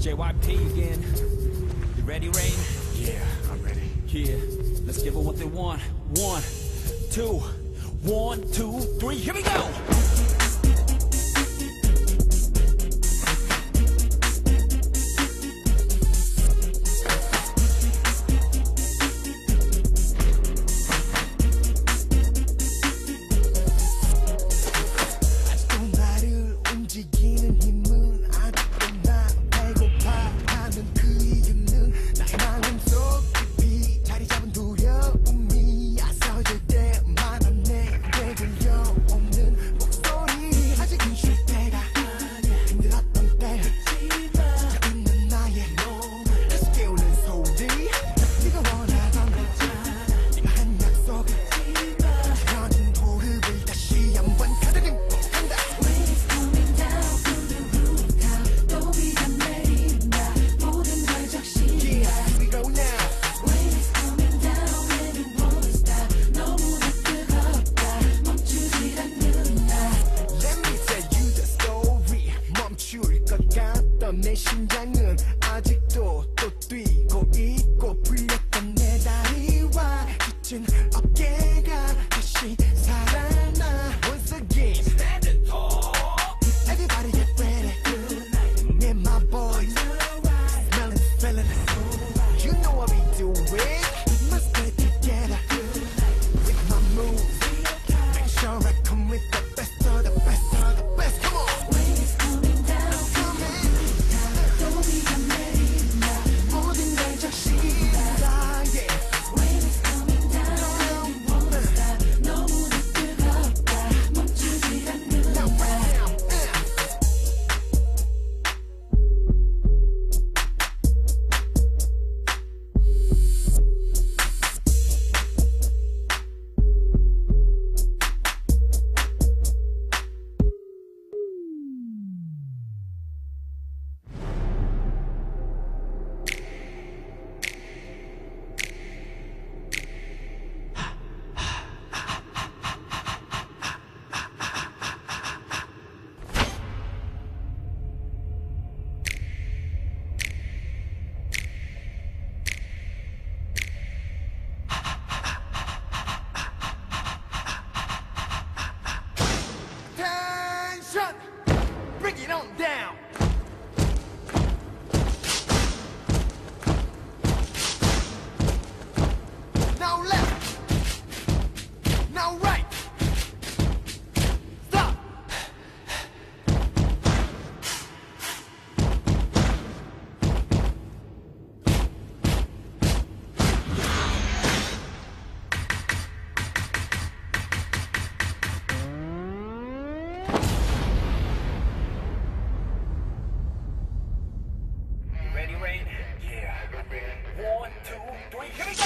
JYP again. You ready, Rain? Yeah, I'm ready. Yeah, let's give them what they want. 1, 2, 1, 2, 3, here we go! 내 심장은 아직도 또 뛰고 있고 풀렸던 내 다리와 지친 어깨가 다시 살아나 Once again standing tall Everybody get ready Me and my boys Smelling, feeling You know what we do it We must get it together With my moves Make sure I come with the best of the best of the best Come on Bring it on down. Now left. Now right. Stop. Ready, Rain? Yeah, I'm ready. 1, 2, 3, here we go!